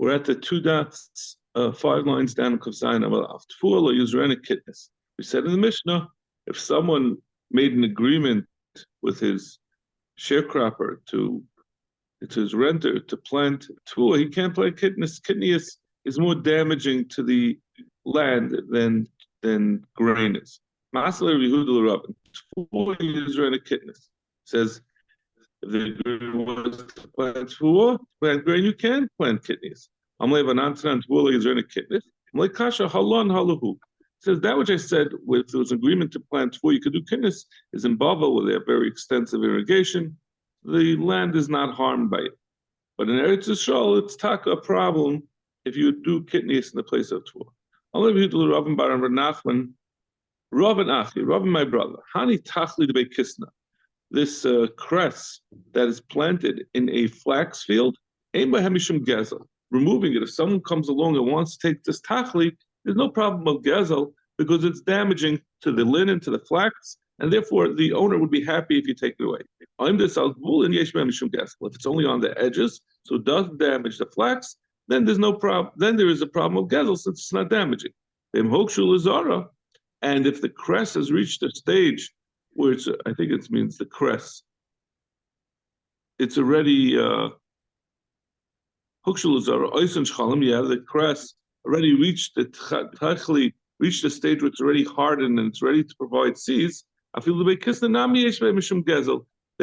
We're at the 2 dots, 5 lines down in Kufzayin Amalaf. Tfu'ah Yuzrena Kitnis. We said in the Mishnah, if someone made an agreement with his sharecropper to his renter to plant tfu'ah, he can't plant kitnis. Kitnis is more damaging to the land than grain is. Masler Yehuda Rabin. Tfu'ah Yuzrena Kitnis says if the agreement was to plant tfu'ah, plant grain, you can plant kitnis. Amlei Vanantan Tfu'ah Yuzrena Kitnis. Amlei Kasha Halon Halahu. Says that which I said, if there was an agreement to plant tfu'ah, you could do kitnis, is in Bava, where they have very extensive irrigation. The land is not harmed by it. But in Eretz Yisrael, it's a problem if you do kitnis in the place of tfu'ah. I'll leave you to Rabban Bar and Nachman. Rabban Achi, Rabban my brother. Hani tachli de kisna. This cress that is planted in a flax field, ein b'hemishum gezel. Removing it, if someone comes along and wants to take this tachli, there's no problem of gezel because it's damaging to the linen, to the flax, and therefore the owner would be happy if you take it away. If it's only on the edges, so it doesn't damage the flax, then there's no problem. Then there is a problem of gezel since it's not damaging. And if the cress has reached a stage where it's, I think it means the cress, it's already the cress already reached the stage where it's already hardened and it's ready to provide seeds. Then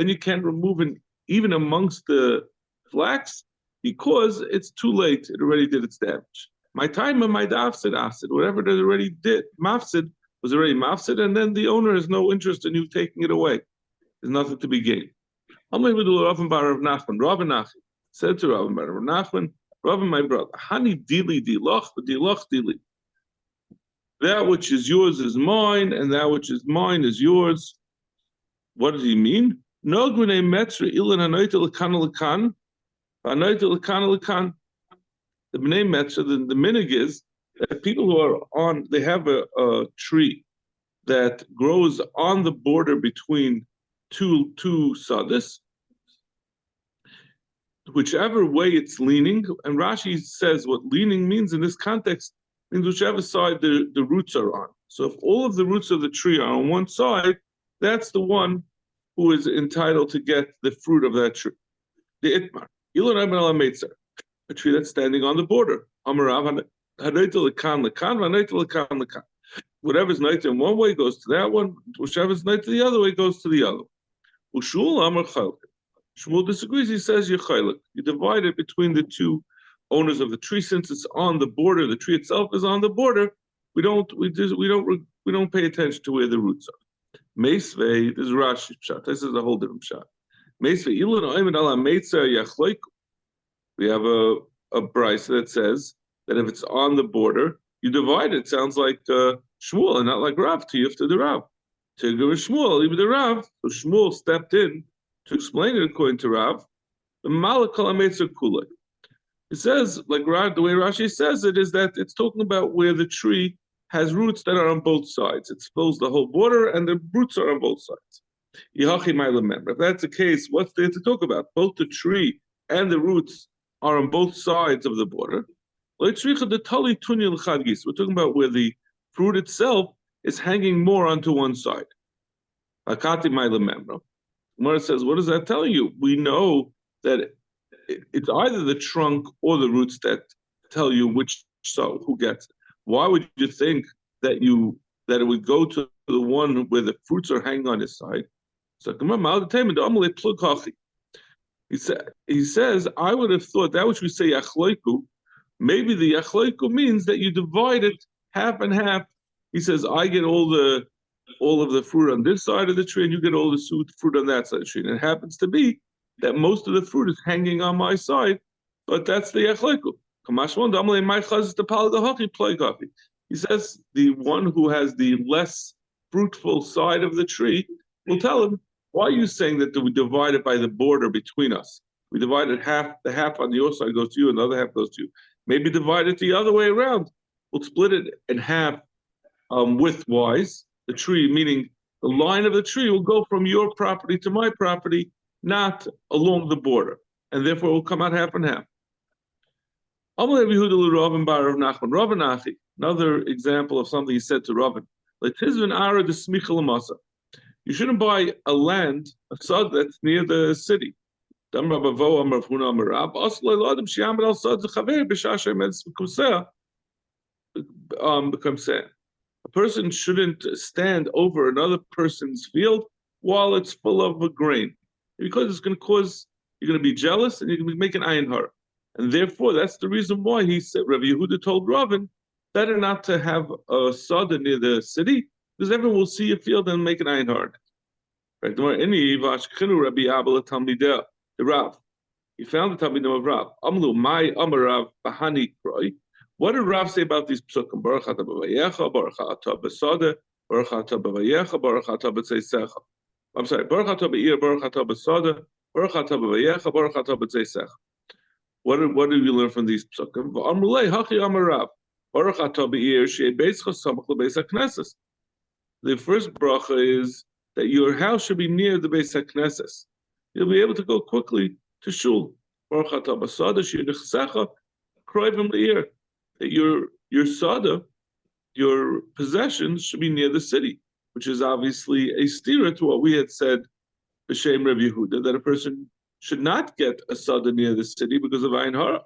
you can't remove it even amongst the flax because it's too late. It already did its damage. My time and my dafsid acid, whatever it already did, mafsid was already mafsid, and then the owner has no interest in you taking it away. There's nothing to be gained. Rabban said to Rabban Bar Nachman, Rabban my brother, Hani dili dilach, dilach dili. That which is yours is mine, and that which is mine is yours. What does he mean? The B'nai Metzia, the minig is that people who are on, they have a tree that grows on the border between two sadis, whichever way it's leaning, and Rashi says what leaning means in this context means whichever side the roots are on. So if all of the roots of the tree are on one side, that's the one who is entitled to get the fruit of that tree. The itmar, a tree that's standing on the border. Whatever's night in one way goes to that one, whichever's night to the other way goes to the other. Shmuel disagrees. He says you divide it between the two owners of the tree. Since it's on the border, the tree itself is on the border. We don't pay attention to where the roots are. Meisvei, this is Rashi shot. This is a whole different shot. Meisvei ilan oimed ala metzia yachloik. We have a brisa that says that if it's on the border, you divide it. Sounds like Shmuel and not like Rav. To the Rav. To go with Shmuel, even the Rav. So Shmuel stepped in to explain it according to Rav. The malakal metzia kulei. It says, like Rav, the way Rashi says it is that it's talking about where the tree has roots that are on both sides. It fills the whole border, and the roots are on both sides. If that's the case, what's there to talk about? Both the tree and the roots are on both sides of the border. We're talking about where the fruit itself is hanging more onto one side. Gemara says, what is that telling you? We know that it's either the trunk or the roots that tell you who gets it. Why would you think that it would go to the one where the fruits are hanging on his side? So he says, I would have thought that which we say yachloiku, maybe the yachloiku means that you divide it half and half. He says, I get all of the fruit on this side of the tree, and you get all the fruit on that side of the tree. And it happens to be that most of the fruit is hanging on my side, but that's the yachloiku. He says the one who has the less fruitful side of the tree will tell him, why are you saying that we divide it by the border between us? We divide it the half on your side goes to you and the other half goes to you. Maybe divide it the other way around. We'll split it in half widthwise. The tree, meaning the line of the tree, will go from your property to my property, not along the border. And therefore it will come out half and half. Amalei Yehuda l'Ravan bar Rav Nachman. Rav Nachi, another example of something he said to Ravan. Letizvin ara de smicha l'masa. You shouldn't buy a land, a sod that's near the city. Dam Rav Avo Amar Huna Amar Rab. Aslo l'adam shiamad al sod zechaver b'shasher medz b'kumseh b'kumseh. A person shouldn't stand over another person's field while it's full of a grain, because it's going to cause, you're going to be jealous and you're going to make an ayin hara. And therefore, that's the reason why he said, Rabbi Yehuda told Ravin, better not to have a sada near the city, because everyone will see your field and make an ayin hara. Right? The Rav, he found the Talmidim of Rav. Amlu mai amar Rav bahani kroi. What did Rav say about these psukim? Baruch atah b'vayecha, Baruch atah b'sada, Baruch atah b'vayecha, Baruch atah b'tzeisecha. I'm sorry, Baruch atah b'ir, Baruch atah b'sada, Baruch atah b'vayecha, Baruch atah b'tzeisecha. What did we learn from these psukim? V'amrulei hachi amar Rav, Baruch atah b'ir, she'ei beischa samach l'beis hakneses. The first bracha is that your house should be near the Beis HaKnesses. You'll be able to go quickly to shul. Baruch atah b'sada, she'ei nechsecha, kroivim l'ir. That your sada, your possessions should be near the city, which is obviously a stira to what we had said, b'shem Rav Yehuda, that a person should not get a sada near the city because of ayin hara.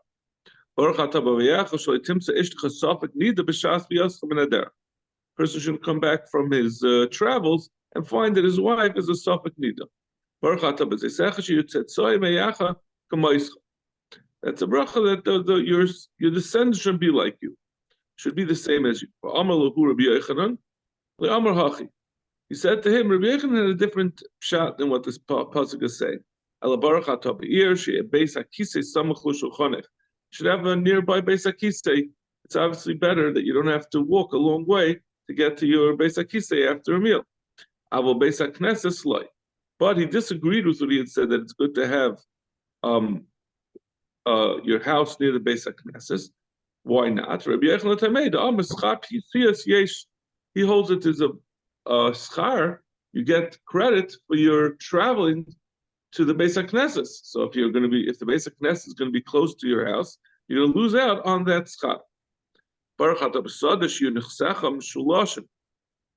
Baruch atah b'vayecha shelo timtza ishtcha safek nida b'shas v'yascha min hadar. Person should come back from his travels and find that his wife is a safek nida. Baruch atah b'tzeisecha sheyotzei meyacha k'moischa. That's a bracha that your descendants should be like you, should be the same as you. He said to him, Rabbi Yochanan had a different shot than what this pasuk is saying. Should have a nearby Beis HaKisei. It's obviously better that you don't have to walk a long way to get to your Beis HaKisei after a meal. But he disagreed with what he had said, that it's good to have your house near the Beis HaKnesses. Why not? Rabbi Yochanan Tamei, he holds it as a schar. You get credit for your traveling to the Beis HaKnesses. So if the Beis HaKnesses is going to be close to your house, you're going to lose out on that schar.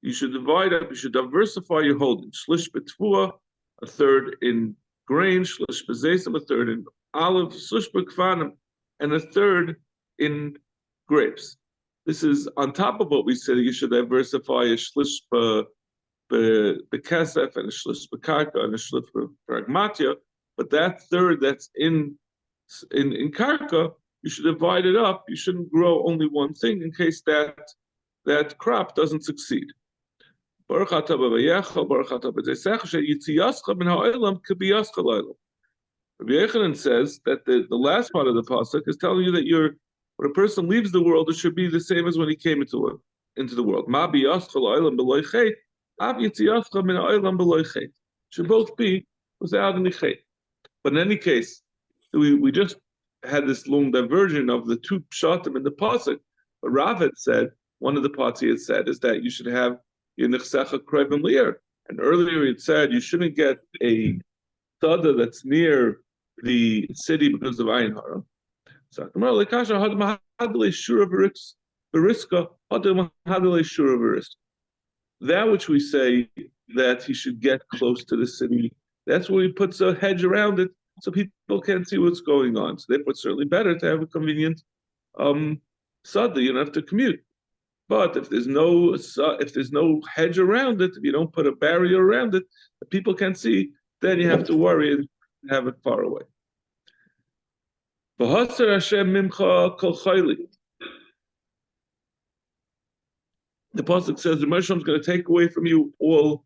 You should divide up. You should diversify your holding. Shlish betvua, a third in grain. Shlish bezesim, a third in olive, shlish bekfanim, and a third in grapes. This is on top of what we said. You should diversify a shlish bekesef and a shlish bekarka and a shlish pragmatia. But that third that's in karka, you should divide it up. You shouldn't grow only one thing in case that crop doesn't succeed. Baruch atah b'vayecha, Baruch atah b'tzeisecha, sheyitziyascha min ha'olam k'biyascha l'olam. Rabbi Yochanan says that the last part of the pasuk is telling you that when a person leaves the world, it should be the same as when he came into the world. Ma biyascha l'olam b'loy chet, av yitziyascha min ha'olam b'loy chet. Should both be without any chet. But in any case, we just had this long diversion of the two pshatim in the pasuk. But Rav had said, one of the parts he had said is that you should have your nechsecha kroivim l'ir. And earlier he had said you shouldn't get a sada that's near the city because of ayin hara. So that which we say that he should get close to the city, that's where he puts a hedge around it so people can't see what's going on. So therefore it's certainly better to have a convenient sada. You don't have to commute. But if there's no hedge around it, if you don't put a barrier around it, that people can't see, then you have to worry and have it far away. The pasuk says the Moshe is going to take away from you all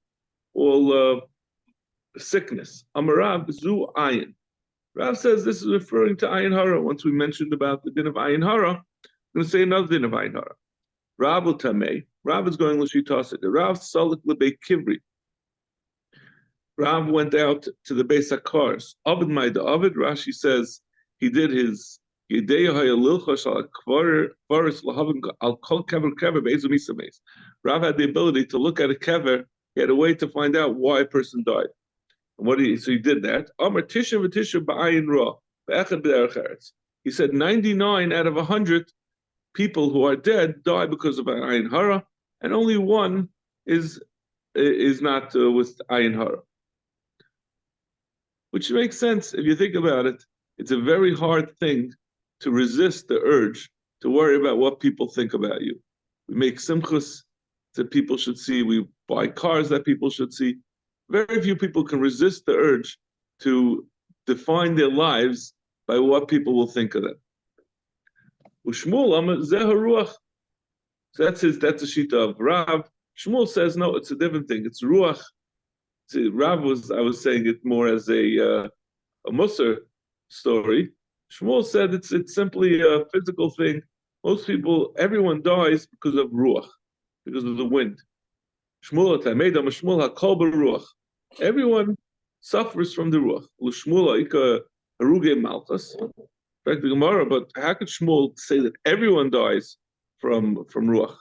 sickness. Amarav zu ayin. Rav says this is referring to ayin hara. Once we mentioned about the din of ayin hara, I'm going to say another din of ayin hara. Rav Tamei. Rav is going l'shitasa. The Rav salik lebei kivri. Rav went out to the Beis HaKars. Ovid Maida Ovid. Rashi says he did his Yedei Hayalilchosh al Kvaris Lahavim al Kol Kever Kever Be'ezu Misameis. Rav had the ability to look at a kever. He had a way to find out why a person died. And so he did that. Amar Tisha v'Tisha ba'ayin ra be'echad b'derech eretz. He said 99 out of 100 people who are dead die because of ayin hara, and only one is not with ayin hara. Which makes sense if you think about it. It's a very hard thing to resist the urge to worry about what people think about you. We make simchas that people should see. We buy cars that people should see. Very few people can resist the urge to define their lives by what people will think of them. Ushmul zeh haruach. So that's the shita of Rav. Shmuel says no, it's a different thing. It's ruach. Rav I was saying it more as a Musar story. Shmuel said it's simply a physical thing. Most people, everyone dies because of ruach, because of the wind. Shmuel Tamedam Shmuel HaKol Ruach. Everyone suffers from the ruach. L'Shmuel Ika Haruge Malchus. In fact, the Gemara, but how could Shmuel say that everyone dies from ruach?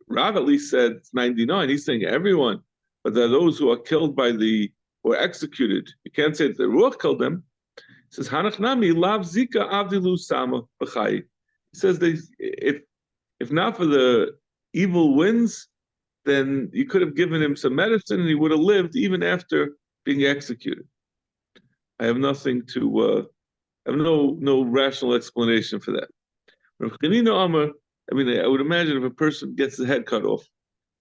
Rav at least said 99. He's saying everyone, but there are those who are killed who are executed. You can't say that the ruach killed them. He says Hanach Nami Lav Zika Avdilu Sama B'chai. He says if not for the evil winds, then you could have given him some medicine and he would have lived even after being executed. I have nothing to. I have no rational explanation for that. Rav Chanina Amar, I would imagine if a person gets the head cut off,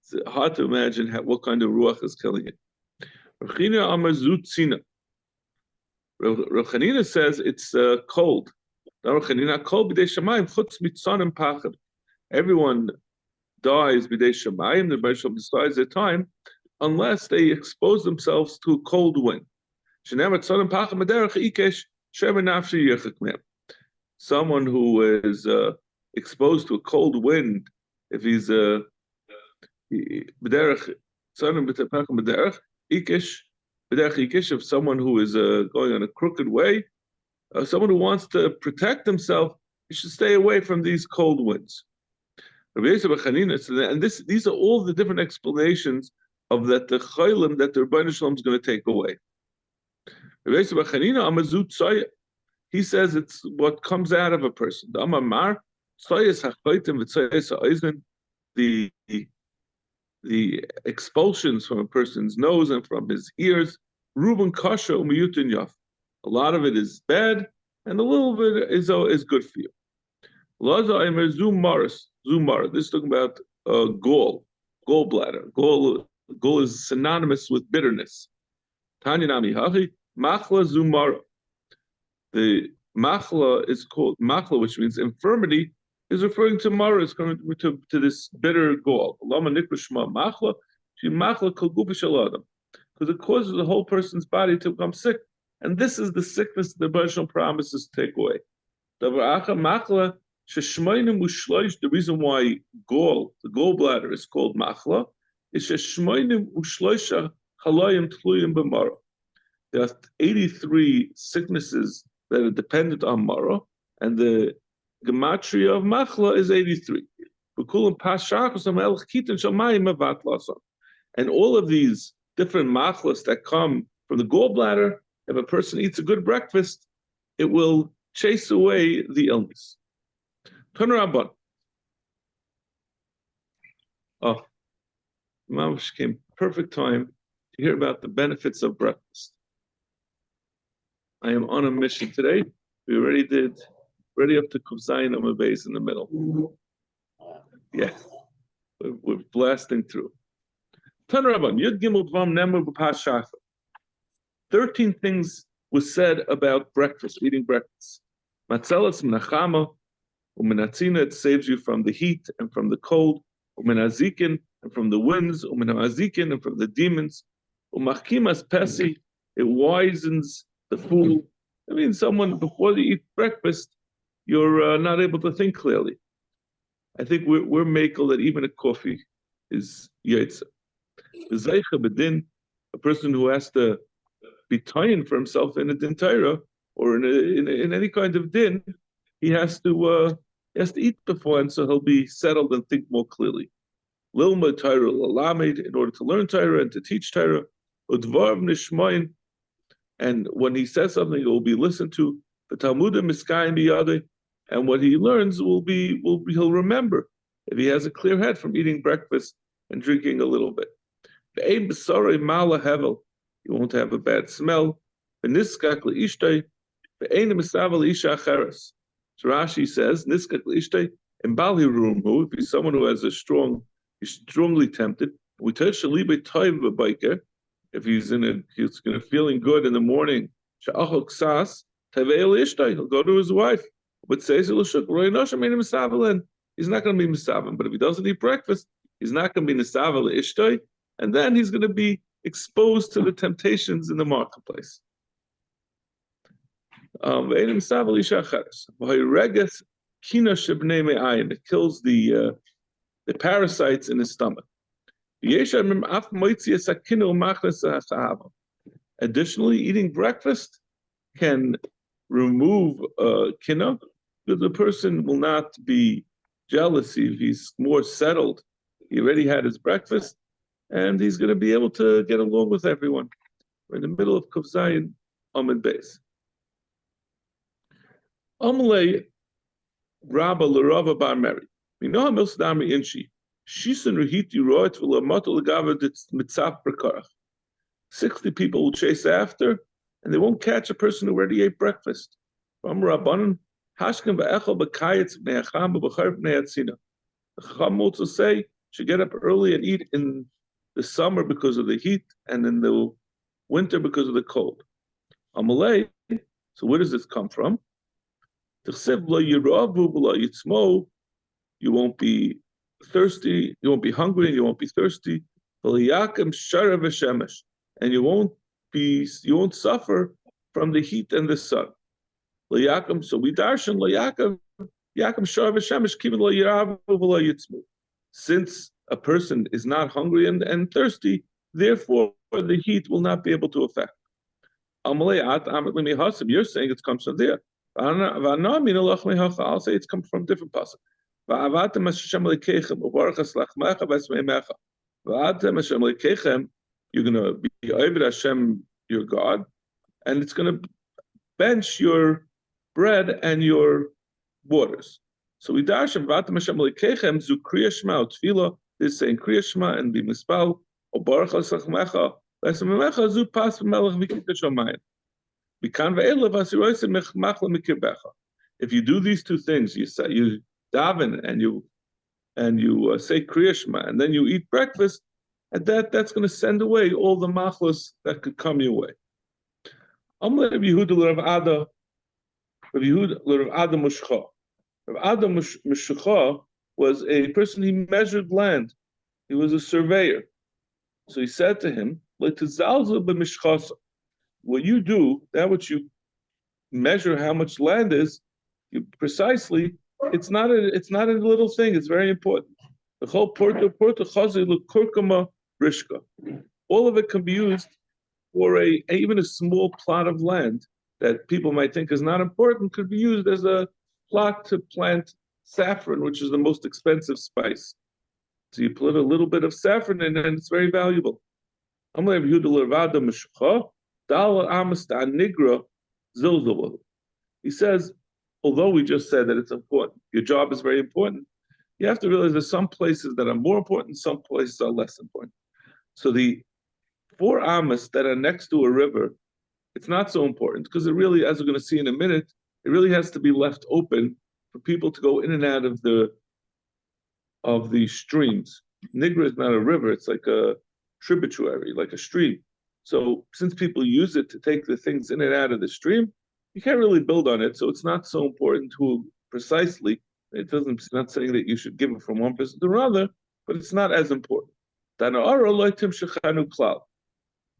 it's hard to imagine what kind of ruach is killing it. Rav Chanina Amar Zutzina. Rav Chanina says it's cold. Rav Chanina cold b'dei shamayim chutz mitzanim pachad. Everyone dies b'dei shamayim. The Baruch decides their time unless they expose themselves to a cold wind. Shenever tzanim pachad maderech ikesh. Someone who is exposed to a cold wind, if he's if someone who is going on a crooked way, someone who wants to protect himself, he should stay away from these cold winds. And these are all the different explanations of that the chaylim that the Rebbeinu Shalom is going to take away. He says it's what comes out of a person. The expulsions from a person's nose and from his ears. A lot of it is bad, and a little bit is good for you. This is talking about gallbladder. Gall is synonymous with bitterness. Machla zumara. The machla is called machla, which means infirmity, is referring to mara, is coming to this bitter gall. Machla, because it causes the whole person's body to become sick. And this is the sickness the Baruch promises to take away. The reason why the gallbladder is called machla, is there are 83 sicknesses that are dependent on mara, and the gematria of machla is 83. And all of these different machlas that come from the gallbladder, if a person eats a good breakfast, it will chase away the illness. Tanarabban. Oh, Mamash came perfect time to hear about the benefits of breakfast. I am on a mission today. We already up to Kuf Zayin on my base in the middle. Yeah, we're blasting through. 13 things was said about breakfast, eating breakfast. Matzelas menachama, umenatzina, it saves you from the heat and from the cold. Umenazikin, and from the winds. Umenazikin, and from the demons. Umachkimas pesi, it wisens the fool. I mean, someone, before they eat breakfast, you're not able to think clearly. I think we're makel that even a coffee is yaitza. A person who has to be tying for himself in a din Torah or in any kind of din, he has to eat before, and so he'll be settled and think more clearly. Lilma Torah lalamed, in order to learn Torah and to teach Torah. Udvarv nishmayin, and when he says something, it will be listened to. The Talmudim miskayim biyadeh, and what he learns he'll remember if he has a clear head from eating breakfast and drinking a little bit. You won't have a bad smell. So Rashi says, if he's someone who has he's strongly tempted, if he's feeling good in the morning, he'll go to his wife, but says he's not going to be misavan. But if he doesn't eat breakfast, he's not going to be misavan ishtay, and then he's going to be exposed to the temptations in the marketplace. It kills the parasites in his stomach. Additionally, eating breakfast can remove kina, because the person will not be jealous if he's more settled. He already had his breakfast, and he's going to be able to get along with everyone. We're in the middle of Kuf Zayin, Amid Beis. Amalei Rabba L'Rava Bar Meri. We know how Milsadami Inshi. Shisan Rahiti Roit V'Lamato L'Gava Mitzaf Prekarach. 60 people will chase after, and they won't catch a person who already ate breakfast. From Rabbanan, Hashkem Ba'echel B'Kayetz B'Ne'acham B'B'Char B'Ne'atzina. The Chacham also say, should get up early and eat in the summer because of the heat, and in the winter because of the cold. Amalei, so where does this come from? You won't be thirsty, you won't be hungry, you won't be thirsty. And you won't suffer from the heat and the sun. So we darshan since a person is not hungry and thirsty, therefore the heat will not be able to affect. You're saying it comes from there. I'll say it's come from different pasuk. You're going to be over Hashem, your God, and it's going to bench your bread and your waters. So we darshan v'atem Hashem leikechem zu kriya shema utfila. This saying kriya shema and be mispal or baruch haShachmecha v'esmemecha zu pas v'melech v'kita shomayim. If you do these two things, you daven and you say Kriya Shema, and then you eat breakfast, and that's going to send away all the machlos that could come your way. Rav Yehuda Mushcha. Rav Ada Mushcha was a person, he measured land. He was a surveyor. So he said to him, what you do, that which you measure how much land is, you precisely, it's not a little thing, it's very important. The whole all of it can be used for even a small plot of land that people might think is not important, could be used as a plot to plant saffron, which is the most expensive spice. So you put a little bit of saffron in, and it's very valuable. He says, although we just said that it's important, your job is very important, you have to realize there's some places that are more important, some places are less important. So the 4 amas that are next to a river, it's not so important because it really, as we're going to see in a minute, it really has to be left open for people to go in and out of the streams. Nigra is not a river, it's like a tributary, like a stream. So since people use it to take the things in and out of the stream, you can't really build on it. So it's not so important who precisely. It's not saying that you should give it from one person to another, but it's not as important.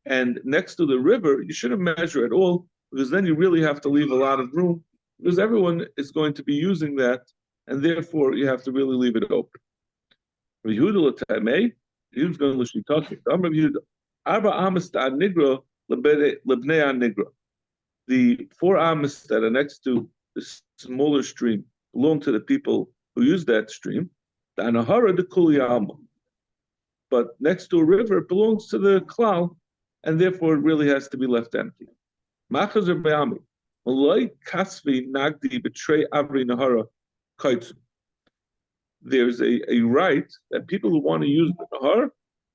And next to the river, you shouldn't measure at all, because then you really have to leave a lot of room, because everyone is going to be using that, and therefore you have to really leave it open. He's going to listen talking. The 4 amas that are next to the smaller stream belong to the people who use that stream. The anahara de kuliyama. But next to a river, it belongs to the klal, and therefore it really has to be left empty. Machaz or be'ami. Malay kasvi nagdi betray avri nahara kaitsu. There's a right that people who want to use the nahar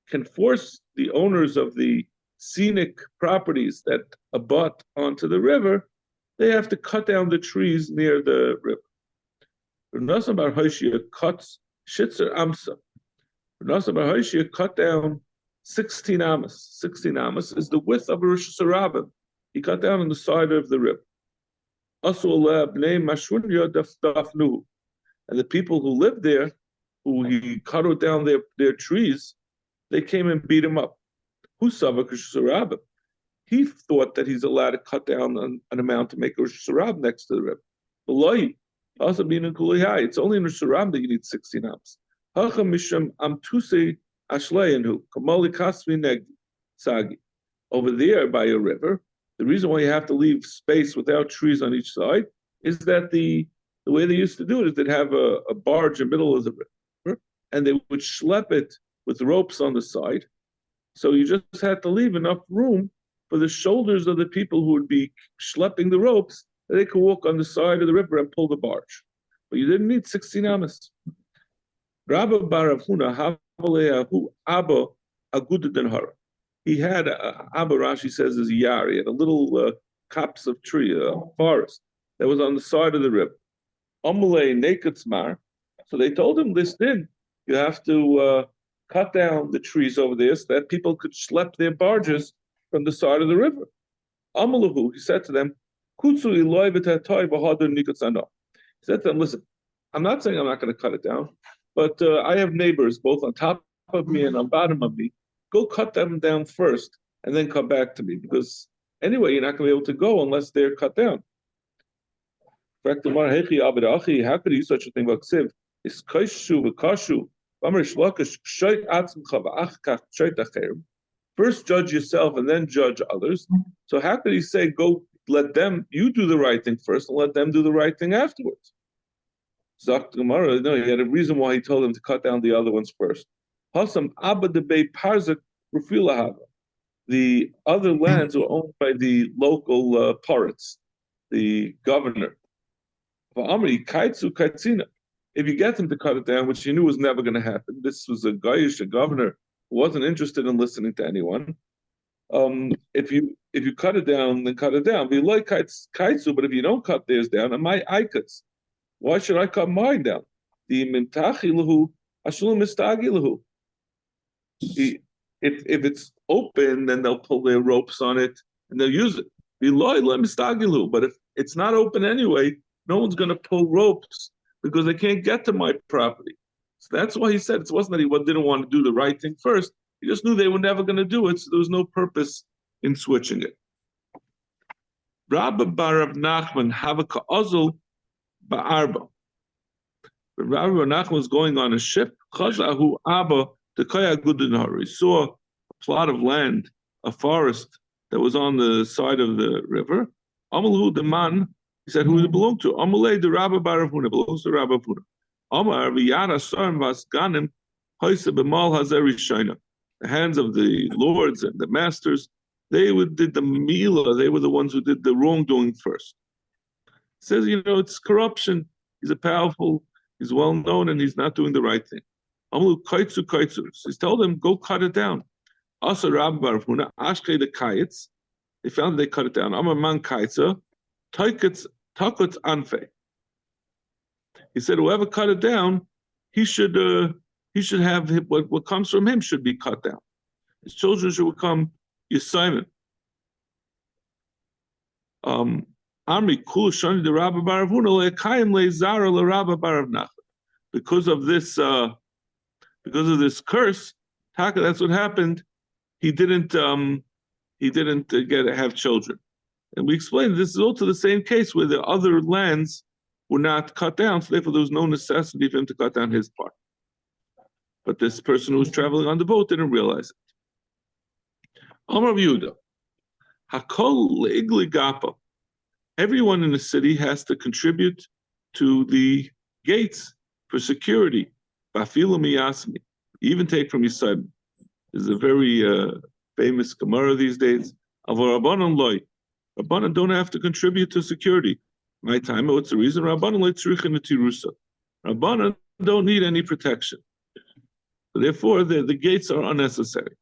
can force the owners of the scenic properties that abut onto the river. They have to cut down the trees near the river. Nasa Bar Hoshia cuts Shitzer Amsa. Nasa Bar Hoshia cut down 16 amas. 16 amas is the width of a Rosh Hashanah. He cut down on the side of the river. And the people who lived there, who he cut down their trees, they came and beat him up. He thought that he's allowed to cut down an amount to make a Rosh Hashanah next to the river. Also being in Kulihai, it's only in Rosh Hashanah that you need 16 amps. Over there by a river, the reason why you have to leave space without trees on each side is that the way they used to do it is they'd have a barge in the middle of the river, and they would schlep it with ropes on the side. So you just had to leave enough room for the shoulders of the people who would be schlepping the ropes that they could walk on the side of the river and pull the barge. But you didn't need 16 amas. Rabba Barav Huna Havaleahu Abba Agudadan Hara. He had Abba, Rashi says, is a yar. He had a little copse of tree, a forest that was on the side of the river. Amalei Nekatzmar. So they told him, listen, you have to cut down the trees over there so that people could schlep their barges from the side of the river. Amalahu, he said to them, he said to them, listen, I'm not saying I'm not going to cut it down, but I have neighbors both on top of me and on bottom of me. Go cut them down first and then come back to me, because anyway, you're not going to be able to go unless they're cut down. How could he do such a thing? First judge yourself and then judge others. So how could he say, go let them, you do the right thing first and let them do the right thing afterwards? Zakt Gemara, no, he had a reason why he told them to cut down the other ones first. Hasam Abba de Bay Parzak Rufilahava. The other lands were owned by the local poets, the governor. Amri Kaitsu Kaitzina. If you get them to cut it down, which you knew was never going to happen, this was a Gayish, a governor who wasn't interested in listening to anyone. If you cut it down, then cut it down. We like kaitsu, but if you don't cut theirs down, and my ikuts, why should I cut mine down? The mintachi lahu, ashulum mistagi lahu. If it's open, then they'll pull their ropes on it and they'll use it. But if it's not open anyway, no one's going to pull ropes because they can't get to my property. So that's why he said it wasn't that he didn't want to do the right thing first. He just knew they were never going to do it, so there was no purpose in switching it. Rabba Barav Nachman Havaka Ozul Ba'arba. Rabbi Nachman was going on a ship. Chazahu Abba Tekaya Gudinhar. He saw a plot of land, a forest that was on the side of the river. Amalu the man, he said, who did it belong to? Amalei the Rabba Barav Huna, belongs to Rabba Huna. Amar Viyara Sarm Vasganim Hoisa Bemal Hazeri Shaina. The hands of the lords and the masters, they did the mila, they were the ones who did the wrongdoing first. It says, it's corruption. He's a powerful, he's well known, and he's not doing the right thing. Amalu kaitsu kaitsu. He's told them, go cut it down. Asa Rabba Bar Huna, Ashke the kites. They found they cut it down. Amar man kaitsa, takutz anfe. He said, whoever cut it down, he should have what comes from him should be cut down. His children should become Yisayim. Amri kul shani the Rabba Barav Huna le'kayim le'zara le'Rabba Barav Nachman. Because of this curse, Taka, that's what happened. He didn't have children, and we explained this is also the same case where the other lands were not cut down, so therefore there was no necessity for him to cut down his part. But this person who was traveling on the boat didn't realize it. Amar Yehuda, Hakol le'igli gapa. Everyone in the city has to contribute to the gates for security. Bafilu miyasmi. Even take from Yisayim. This is a very famous Gemara these days. Avar Rabbanon loy. Rabbanan don't have to contribute to security. My time, what's the reason? Rabbanan don't need any protection. Therefore, the gates are unnecessary.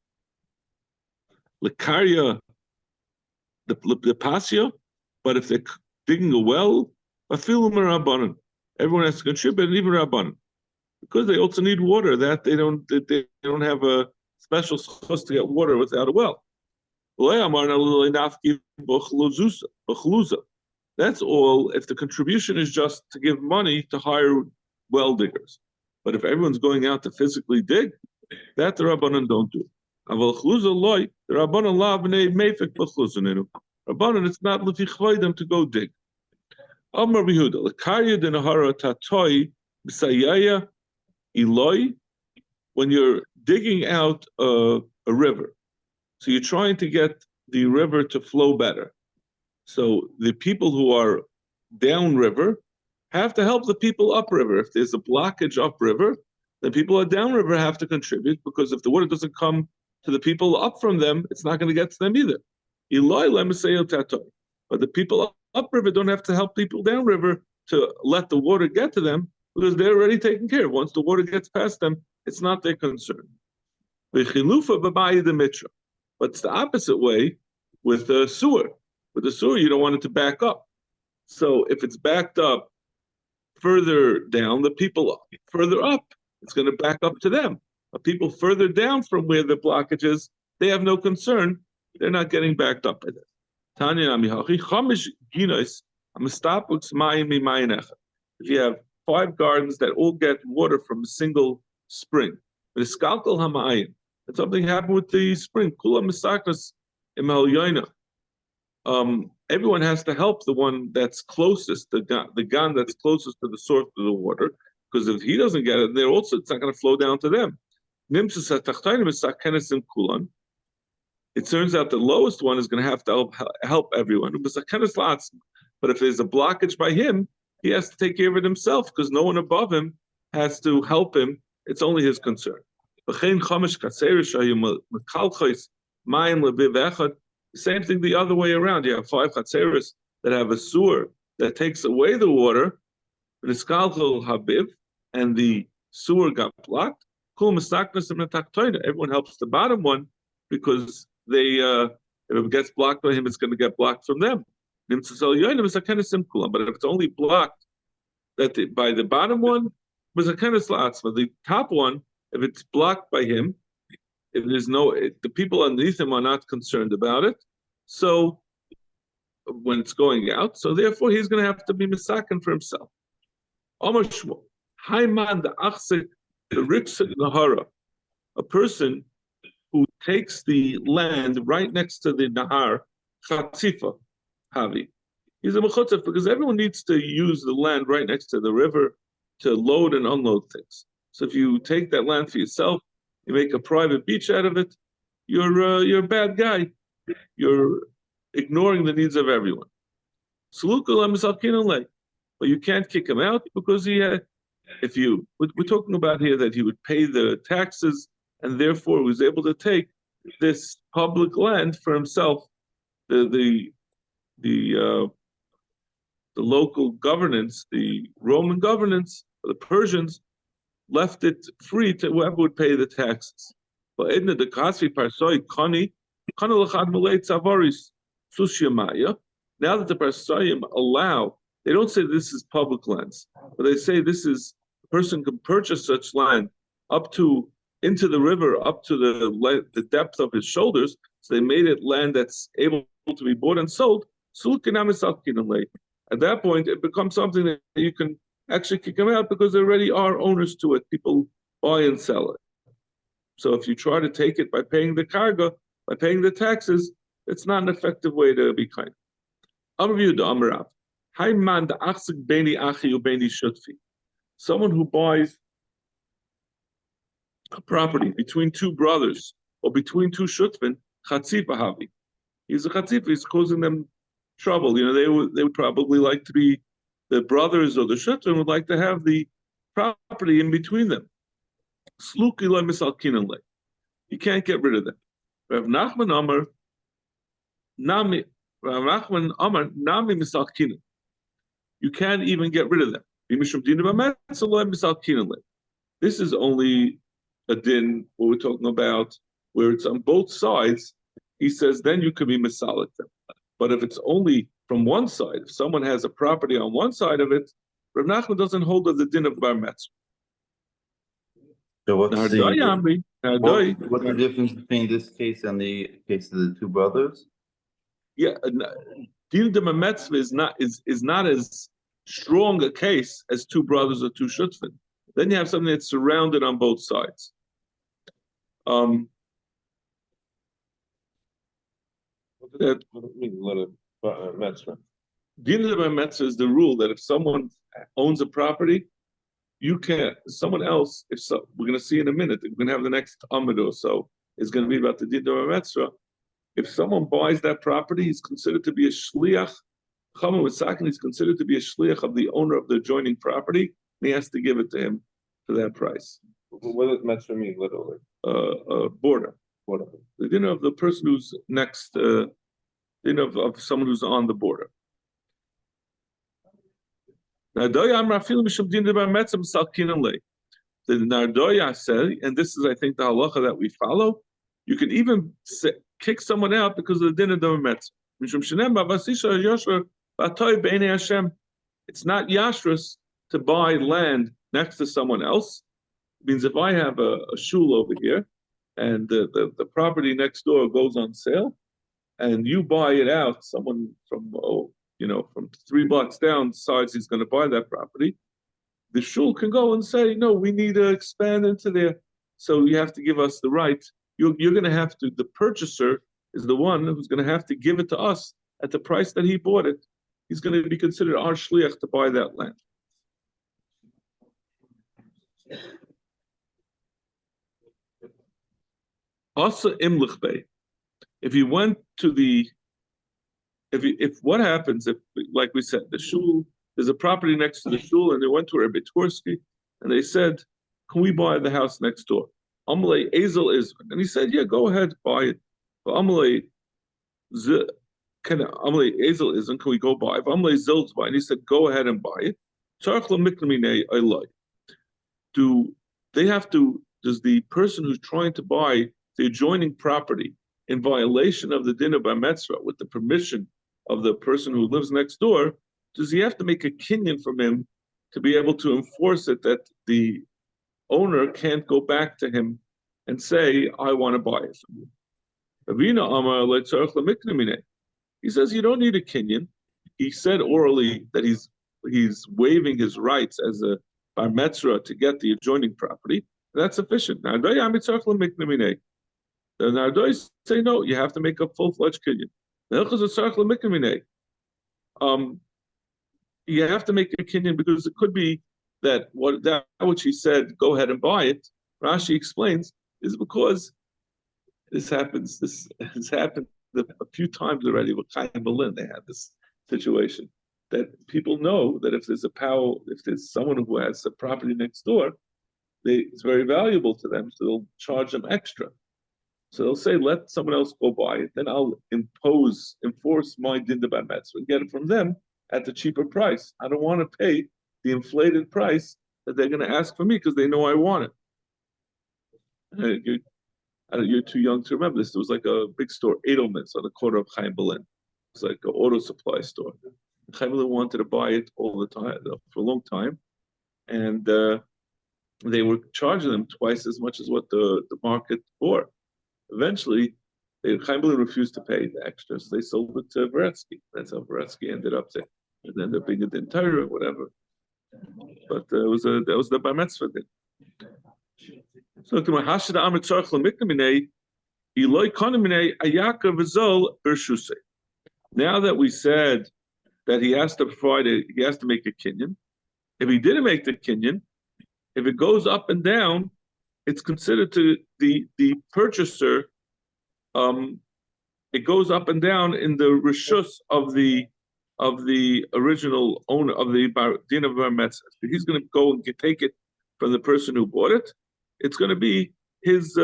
Lekaria, the pasio, but if they're digging a well, everyone has to contribute, and even Rabbanan, because they also need water. That they don't have a special source to get water without a well. That's all if the contribution is just to give money to hire well diggers. But if everyone's going out to physically dig, that the Rabbanan don't do. The Rabbanan Rabbanan, it's not them to go dig. When you're digging out a river, so you're trying to get the river to flow better. So the people who are downriver have to help the people upriver. If there's a blockage upriver, then people are downriver have to contribute, because if the water doesn't come to the people up from them, it's not going to get to them either. But the people upriver don't have to help people downriver to let the water get to them, because they're already taken care of. Once the water gets past them, it's not their concern. But it's the opposite way with the sewer. With the sewer, you don't want it to back up. So if it's backed up further down, the people further up, it's going to back up to them. But people further down from where the blockage is, they have no concern. They're not getting backed up by that. If you have 5 gardens that all get water from a single spring, and something happened with the spring, everyone has to help the one that's closest, the gan that's closest to the source of the water, because if he doesn't get it, they're also, it's not going to flow down to them. It turns out the lowest one is going to have to help everyone. But if there's a blockage by him, he has to take care of it himself, because no one above him has to help him. It's only his concern. The same thing the other way around. You have 5 chatzeros that have a sewer that takes away the water, and the sewer got blocked. Everyone helps the bottom one, because they if it gets blocked by him, it's going to get blocked from them. But if it's only blocked by the bottom one, the top one, if it's blocked by him, the people underneath him are not concerned about it. So when it's going out, so therefore he's going to have to be misaken for himself. A person who takes the land right next to the nahar, chatzifa, havi. He's a mechutzef, because everyone needs to use the land right next to the river to load and unload things. So if you take that land for yourself, you make a private beach out of it, you're a bad guy. You're ignoring the needs of everyone. But you can't kick him out, because we're talking about here that he would pay the taxes, and therefore was able to take this public land for himself. The local governance, the Roman governance, the Persians, left it free to whoever would pay the taxes. But in the Kasvi Parsoi Kani, now that the Parsoim allow, they don't say this is public lands, but they say this is, a person can purchase such land up to into the river, up to the depth of his shoulders. So they made it land that's able to be bought and sold. At that point, it becomes something that you can actually kick them out, because there already are owners to it. People buy and sell it. So if you try to take it by paying the karga, by paying the taxes, it's not an effective way to be kind. Someone who buys a property between 2 brothers or between 2 shutfin, chatzifa havi. He's a chatzifa, he's causing them trouble. They would probably like to be, the brothers or the shutfin would like to have the property in between them. You can't get rid of them. Rav Nachman Amar, Nami, You can't even get rid of them. This is only a din, what we're talking about, where it's on both sides. He says then you could be misalik them. But if it's only from one side, if someone has a property on one side of it, Rav Nachman doesn't hold of the din of bar metzra. So what's the difference between this case and the case of the two brothers? Yeah, din de metzra is not as strong a case as two brothers or two shutfin. Then you have something that's surrounded on both sides. What does that mean? Metzra. Din de metzra is the rule that if someone owns a property, you can't. Someone else. We're going to see in a minute. We're going to have the next amud or so. Is going to be about the din de metzra. If someone buys that property, he's considered to be a shliach. Chama with sakin, he's considered to be a shliach of the owner of the adjoining property, and he has to give it to him for that price. What does metzra mean, literally? Border. The dinner of the person who's next, dinner of someone who's on the border. The Nardoya said, and this is, I think, the halacha that we follow, you can even kick someone out because of the din of the metzra. It's not yashrus to buy land next to someone else. It means if I have a shul over here and the property next door goes on sale and you buy it out, someone from from 3 blocks down decides he's going to buy that property, the shul can go and say, no, we need to expand into there. So you have to give us the right. You're going to have to, the purchaser is the one who's going to have to give it to us at the price that he bought it. He's going to be considered our shliach to buy that land. Also, if you went to if what happens if, like we said, the shul, there's a property next to the shul, and they went to Rabbi Tursky, and they said, "Can we buy the house next door?" Amalei Ezel is, and he said, "Yeah, go ahead, buy it." But Amalei Ezel isn't. Can we go buy? But Amalei Zil's buy, and he said, "Go ahead and buy it." Do they have to? Does the person who's trying to buy the adjoining property in violation of the din of bar metzra with the permission of the person who lives next door, does he have to make a kinyan from him to be able to enforce it that the owner can't go back to him and say, I want to buy it from you? He says you don't need a kinyan. He said orally that he's waiving his rights as a bar metzra to get the adjoining property. That's sufficient. The Nardois say no, you have to make a full-fledged kinyan. You have to make a kinyan because it could be that which he said, go ahead and buy it. Rashi explains is because this has happened a few times already with Chaim Berlin. They had this situation that people know that if there's someone who has a property next door, it's very valuable to them, so they'll charge them extra. So they'll say, let someone else go buy it, then I'll enforce my din de bar metzra and get it from them at the cheaper price. I don't want to pay the inflated price that they're going to ask for me because they know I want it. You're too young to remember this. There was like a big store, Edelman's, on the corner of Chaim Berlin. It's like an auto supply store. Chaim Berlin wanted to buy it all the time, for a long time. And they were charging them twice as much as what the market for. Eventually, Chaim Berlin refused to pay the extra, so they sold it to Beretsky. That's how Beretsky ended up there. And then they're bigger than Torah or whatever. But that was the bar metzra thing. So now that we said that he has to make a kinyan. If he didn't make the kinyan, if it goes up and down, it's considered to the purchaser. It goes up and down in the rishus of the original owner of the din of bar metzra. So he's going to go and take it from the person who bought it. It's going to be his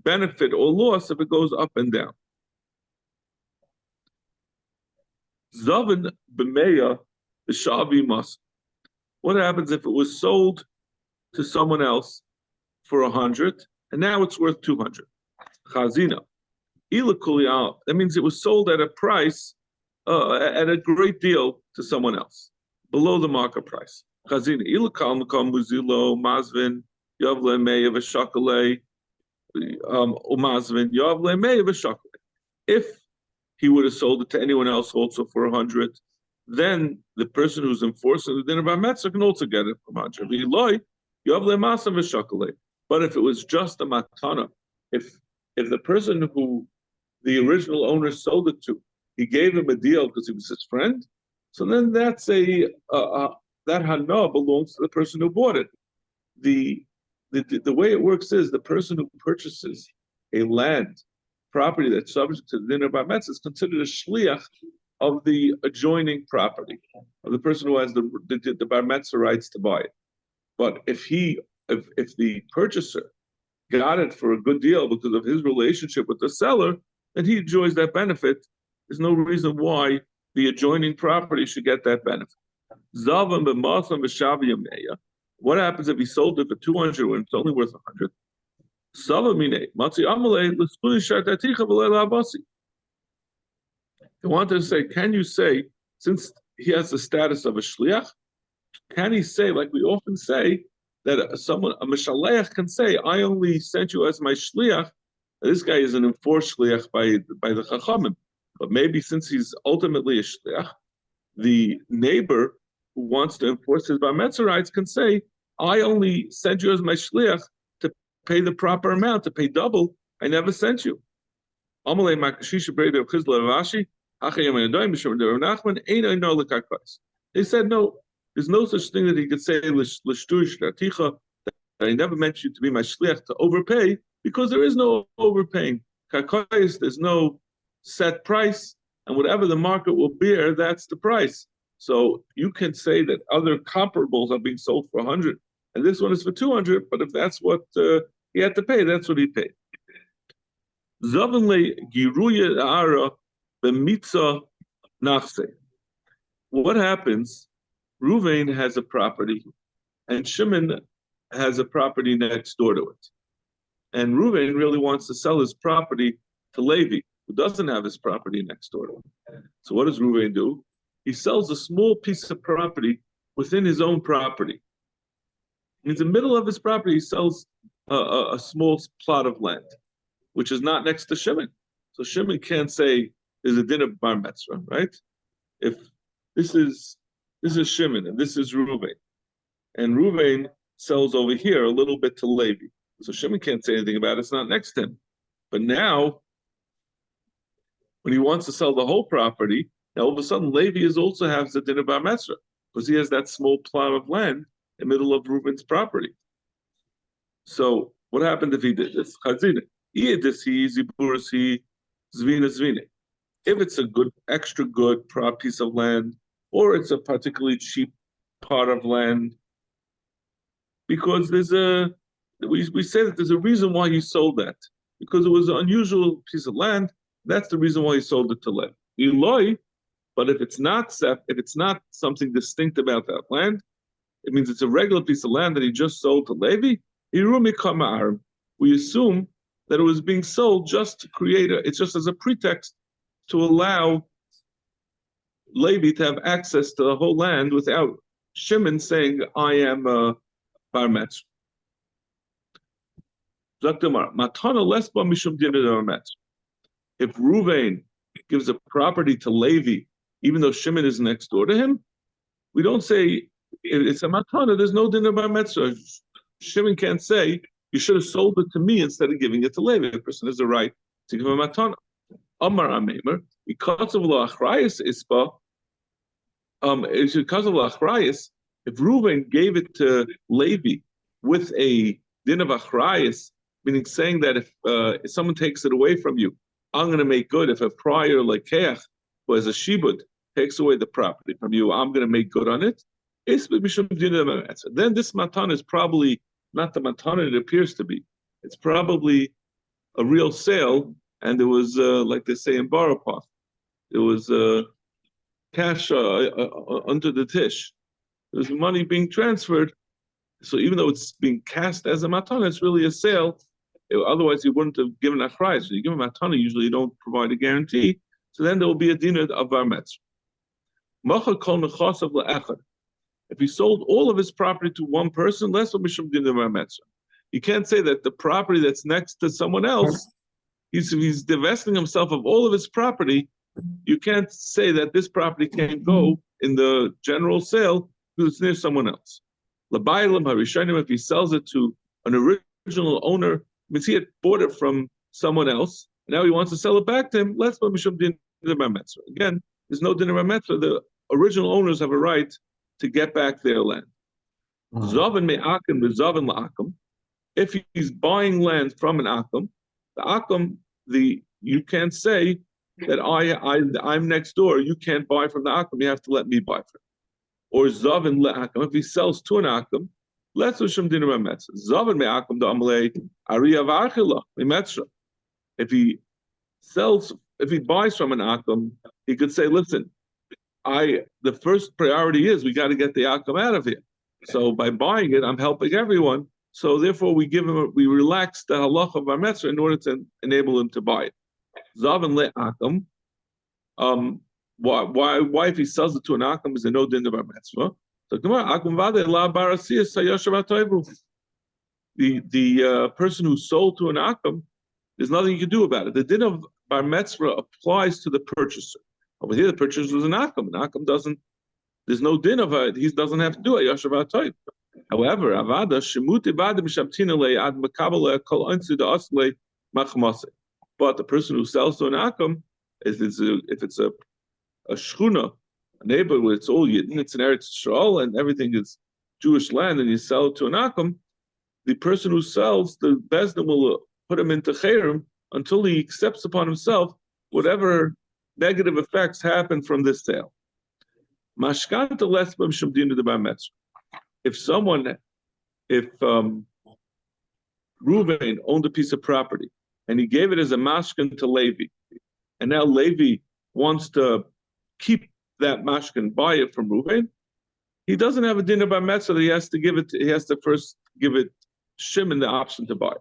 benefit or loss if it goes up and down. Zavin b'meya b'shavi mas. What happens if it was sold to someone else for 100 and now it's worth 200? Chazina. That means it was sold at a price, at a great deal to someone else, below the market price. Chazina. Ilakal nakam muzilo mazvin yavle meya v'shakale umazvin yavle meya v'shakale. If he would have sold it to anyone else also for 100, then the person who's enforcing the dinner by Metzia can also get it from 100. But if it was just a matana, if the person who the original owner sold it to, he gave him a deal because he was his friend, so then that's that hana belongs to the person who bought it. The way it works is the person who purchases a land property that's subject to the dinner by Metzia is considered a shliach of the adjoining property, of the person who has the bar Metzia rights to buy it. But if the purchaser got it for a good deal because of his relationship with the seller, then he enjoys that benefit. There's no reason why the adjoining property should get that benefit. What happens if he sold it for 200 when it's only worth 100? They wanted to say, can you say, since he has the status of a shliach, can he say, like we often say, that a mishaleach can say, I only sent you as my shliach. This guy is an enforced shliach by the chachamim, but maybe since he's ultimately a shliach, the neighbor who wants to enforce his bar metzia rights can say, I only sent you as my shliach to pay the proper amount, to pay double. I never sent you. They said, no, there's no such thing that he could say, that I never meant you to be my shliach to overpay, because there is no overpaying. There's no set price, and whatever the market will bear, that's the price. So you can say that other comparables are being sold for 100, and this one is for 200, but if that's what he had to pay, that's what he paid. What happens? Ruvain has a property, and Shimon has a property next door to it. And Ruvain really wants to sell his property to Levi, who doesn't have his property next door to him. So what does Ruvain do? He sells a small piece of property within his own property. In the middle of his property, he sells a small plot of land, which is not next to Shimon. So Shimon can't say there's a din of bar metzia, right? If this is Shimon and this is Ruvain, and Ruvain sells over here a little bit to Levi, so Shimon can't say anything about it. It's not next to him. But now, when he wants to sell the whole property, now all of a sudden Levi also has the din of bar metzia because he has that small plot of land in the middle of Reuben's property. So what happened if he did this? Chazina. If it's a good, extra good piece of land, or it's a particularly cheap part of land, because we say that there's a reason why he sold that, because it was an unusual piece of land. That's the reason why he sold it to Levi. Eloi, but if it's not something distinct about that land, it means it's a regular piece of land that he just sold to Levi. We assume that it was being sold just to it's just as a pretext to allow Levi to have access to the whole land without Shimon saying, I am a bar metzia. If Ruvain gives a property to Levi, even though Shimon is next door to him, we don't say it's a matana, there's no din of bar metzia. Shimon can't say, you should have sold it to me instead of giving it to Levi. The person has the right to give him a matana. Amar Amemer, because of the achrayis ispa, it's because of the achrayis. If Reuven gave it to Levi with a din of achrayis, meaning saying that if someone takes it away from you, I'm going to make good. If a prior lekeach, who has a shibud, takes away the property from you, I'm going to make good on it. Then this matan is probably not the matana it appears to be. It's probably a real sale, and there was, like they say in Bava, there was cash under the tish. There's money being transferred. So even though it's being cast as a matana, it's really a sale. Otherwise, you wouldn't have given a price. So you give a matana, usually you don't provide a guarantee. So then there will be a dinner of bar metzra. If he sold all of his property to one person, less of mishum dinner bar metzra. You can't say that the property that's next to someone else, he's divesting himself of all of his property. You can't say that this property can't go in the general sale because it's near someone else. If he sells it to an original owner, means he had bought it from someone else, now he wants to sell it back to him, let's put mishum dinner bar metzra. Again, there's no dinner bar metzra. The original owners have a right to get back their land. Zavan me'akim v'zavan la'akim. If he's buying land from an akim, the akim, you can't say that I'm next door, you can't buy from the akim, you have to let me buy from him. Or zavan le'akim, if he sells to an akim, let's ushum dinner bar metzra. Zavan me'akim da'amalei ariya v'archila me'metzra. If he buys from an akim, he could say, listen, the first priority is we got to get the akim out of here. So by buying it, I'm helping everyone. So therefore, we relax the halacha of bar metzra in order to enable him to buy it. Zavan le'akim. Why if he sells it to an akim is there no din of bar metzra? So the person who sold to an akim, there's nothing you can do about it. The din of bar metzra applies to the purchaser. Over here, the purchaser is an akim. An akim doesn't. There's no din of it. He doesn't have to do it. Yashav ha'toiv. However, avada shemuti vada mishabtina le ad makabel kol ansu da asle machmase. But the person who sells to an akim, if it's a shchuna, a neighborhood where it's all Yidden, it's an Eretz Yisrael, and everything is Jewish land, and you sell it to an akim, the person who sells, the bezdin will put him into cherem until he accepts upon himself whatever negative effects happen from this sale. Mashkanta less b'mishum dina de bar metzra. If Reuven owned a piece of property and he gave it as a mashkan to Levi, and now Levi wants to keep that mashkan, buy it from Reuven, he doesn't have a dinner bar metzra that he has to first give it Shimon the option to buy.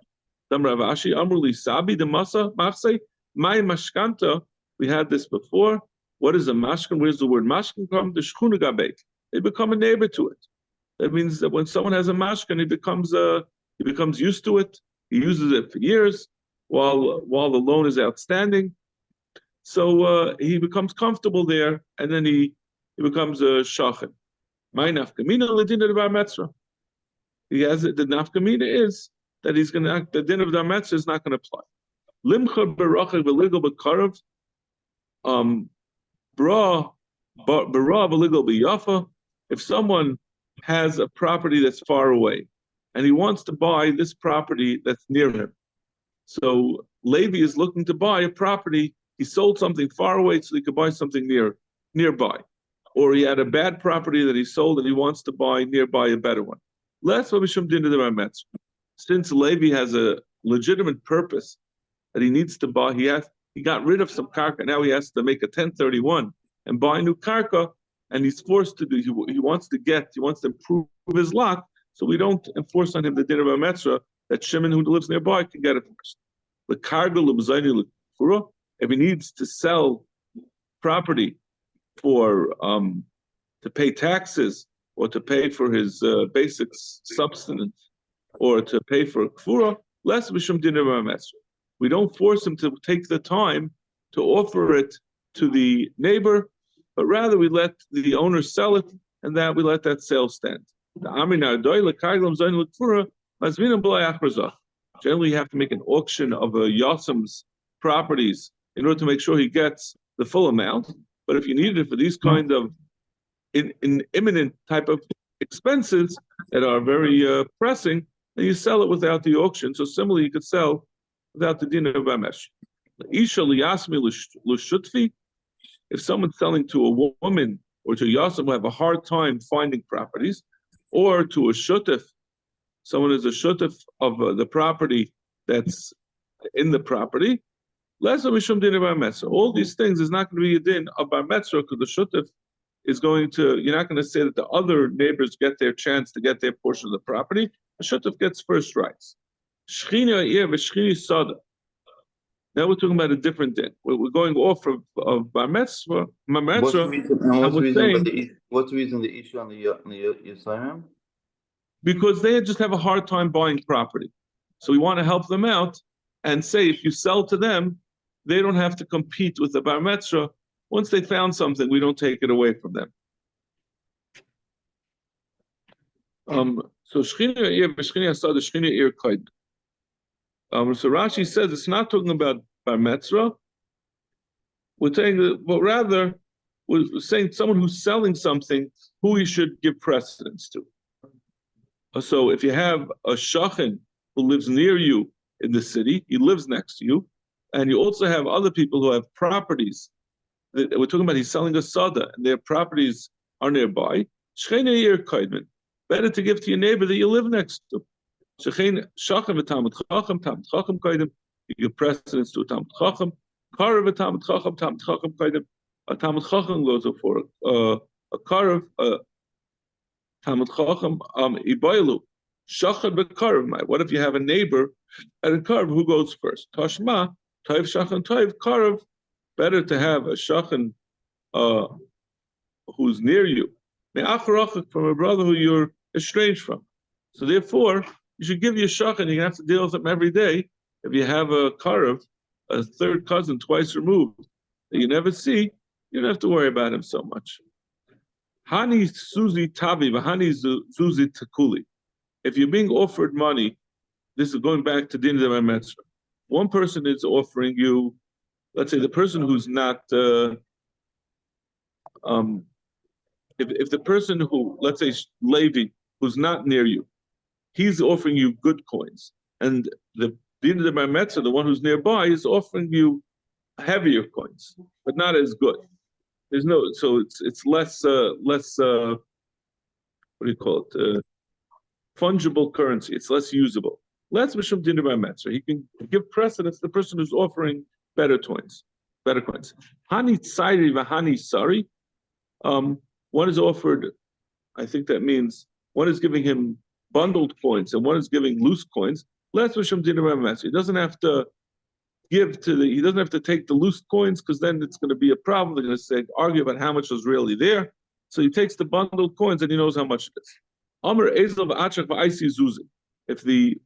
We had this before. What is a mashkan? Where's the word mashkan from? The shchuna gabek. They become a neighbor to it. That means that when someone has a mashkan, he becomes used to it. He uses it for years while the loan is outstanding. So he becomes comfortable there, and then he becomes a shachin. My nafkamina ledin of bar metzra. He has it. The nafkamina is that the din of bar metzra is not going to apply. Limcha berachah v'ligal b'karav. Bra v'ligal b'yafa. If someone has a property that's far away, and he wants to buy this property that's near him, so Levi is looking to buy a property. He sold something far away so he could buy something nearby. Or he had a bad property that he sold and he wants to buy nearby a better one. Since Levi has a legitimate purpose that he needs to buy, he got rid of some karka, now he has to make a 1031 and buy a new karka, and he's forced to do, he wants to improve his lot, so we don't enforce on him the din of bar metzra that Shimon, who lives nearby, can get it first. The karga l'b'zayni l'kfura. If he needs to sell property for to pay taxes or to pay for his basic sustenance or to pay for kfura, less mishum dinner bar metzra. We don't force him to take the time to offer it to the neighbor, but rather we let the owner sell it, and that we let that sale stand. Generally, you have to make an auction of a yasam's properties in order to make sure he gets the full amount. But if you need it for these kind of imminent type of expenses that are very pressing, then you sell it without the auction. So similarly, you could sell without the din of bamesh. If someone's selling to a woman or to a yasam who have a hard time finding properties, or to a shutef, someone is a shutef of the property that's in the property. Lesser mishum din bar metzra. All these things is not going to be a din of bar metzra because the shutef is going to. You're not going to say that the other neighbors get their chance to get their portion of the property. The shutef gets first rights. Shchina ir v'shchini sada. Now we're talking about a different din. We're going off of bar metzra. What's the reason, what's the reason the issue on the Yisraelim? Because they just have a hard time buying property. So we want to help them out and say if you sell to them, they don't have to compete with the bar metzra. Once they found something, we don't take it away from them. So Shchina ir v'shchini asad Shchina ir kaid. So Rashi says it's not talking about bar metzra. We're saying that, but rather we're saying someone who's selling something who we should give precedence to. So if you have a shachin who lives near you in the city, he lives next to you, and you also have other people who have properties. We're talking about he's selling a sada, and their properties are nearby. Better to give to your neighbor that you live next to. You give precedence to a Talmud Chacham. Karav a Talmud Chacham, Talmud Chacham kaidem. A Talmud Chacham goes for a Karav, Talmud Chacham ibaylu. Shachar b'Karav. What if you have a neighbor and a Karav who goes first? Tashma, Toiv Shachan Toiv Karav. Better to have a Shachan who's near you, from a brother who you're estranged from. So therefore, you should give your Shachan. You have to deal with him every day. If you have a Karav, a third cousin twice removed that you never see, you don't have to worry about him so much. Hani Suzi Tavi, Hani Zuzi Takuli. If you're being offered money, this is going back to Din Devar Metzra. One person is offering you, let's say the person who's not, if the person who, let's say Levi, who's not near you, he's offering you good coins, and the Din Devar Metzra, the one who's nearby, is offering you heavier coins, but not as good. There's no, so it's less what do you call it? Fungible currency. It's less usable. Less mishum din by metzra. He can give precedence to the person who's offering better coins. Hani tzayri v'hani sari. One is offered. I think that means one is giving him bundled coins and one is giving loose coins. Less mishum din by metzra. He doesn't have to give to the. He doesn't have to take the loose coins because then it's going to be a problem. They're going to argue about how much was really there. So he takes the bundled coins and he knows how much it is. Amr Ezel v'achach v'aisi zuzi. If the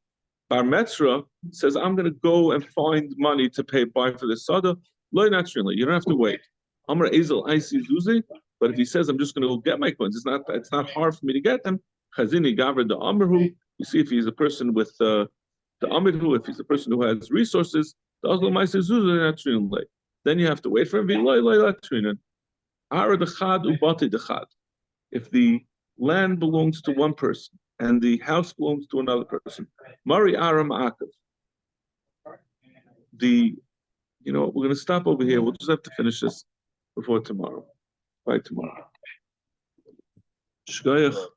bar metzra says, I'm going to go and find money to buy for the sada, loy naturally, you don't have to wait. Amr Ezel aisi zuzi. But if he says, I'm just going to go get my coins, it's not hard for me to get them. Chazini gavra the amrhu. You see if he's a person with the amrhu, if he's a person who has resources, then you have to wait for him. If the land belongs to one person and the house belongs to another person, Mari Aram Akav. We're going to stop over here. We'll just have to finish this before tomorrow. By tomorrow. Shkoyach.